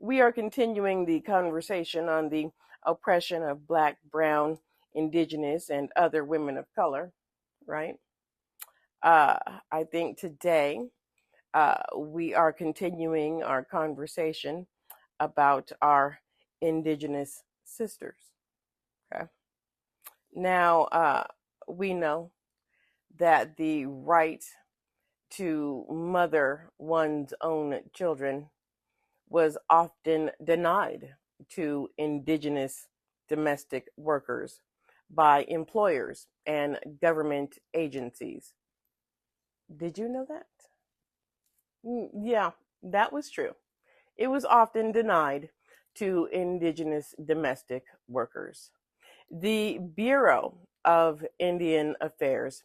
We are continuing the conversation on the oppression of Black, Brown, Indigenous, and other women of color, right? Uh, I think today we are continuing our conversation about our Indigenous sisters. Okay. Now, we know that the right to mother one's own children was often denied to Indigenous domestic workers by employers and government agencies. Did you know that? Yeah, that was true. It was often denied to Indigenous domestic workers. The Bureau of Indian Affairs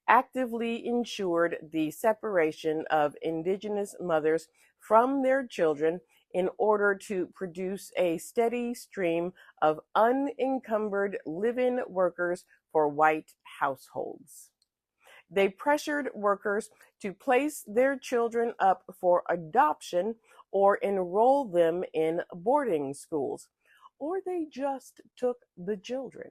actively ensured the separation of Indigenous mothers from their children in order to produce a steady stream of unencumbered live in workers for white households. They pressured workers to place their children up for adoption or enroll them in boarding schools, or they just took the children.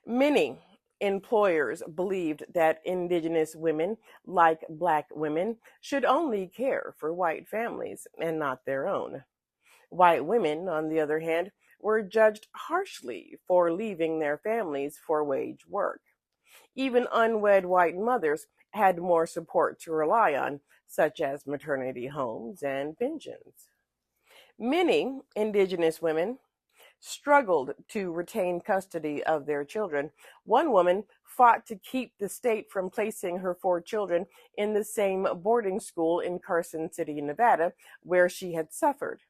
Many employers believed that Indigenous women, like Black women, should only care for white families and not their own. White women, on the other hand, were judged harshly for leaving their families for wage work. Even unwed white mothers had more support to rely on, such as maternity homes and pensions. Many Indigenous women struggled to retain custody of their children. One woman fought to keep the state from placing her four children in the same boarding school in Carson City, Nevada, where she had suffered.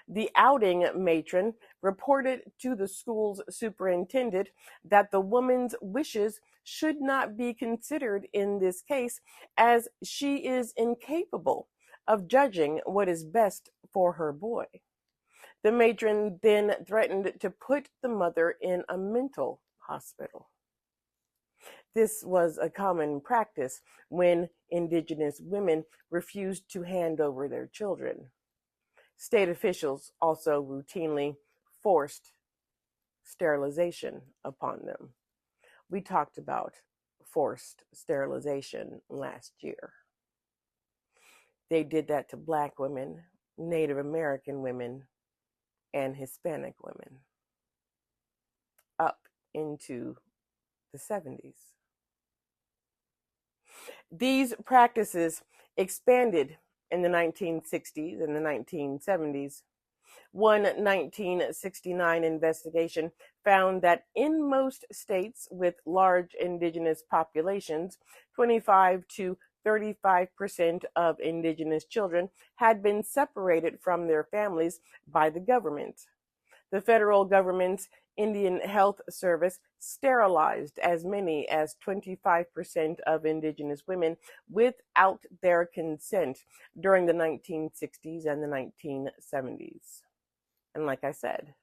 The outing matron reported to the school's superintendent that the woman's wishes should not be considered in this case, as she is incapable of judging what is best for her boy. The matron then threatened to put the mother in a mental hospital. This was a common practice when Indigenous women refused to hand over their children. State officials also routinely forced sterilization upon them. We talked about forced sterilization last year. They did that to Black women, Native American women, and Hispanic women up into the 70s. These practices expanded in the 1960s and the 1970s. One 1969 investigation found that in most states with large Indigenous populations, 25 to 35% of Indigenous children had been separated from their families by the government. The federal government's Indian Health Service sterilized as many as 25% of Indigenous women without their consent during the 1960s and the 1970s. And like I said,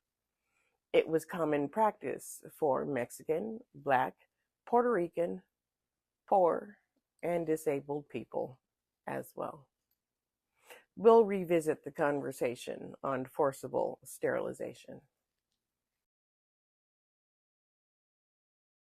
it was common practice for Mexican, Black, Puerto Rican, poor, and disabled people as well. We'll revisit the conversation on forcible sterilization.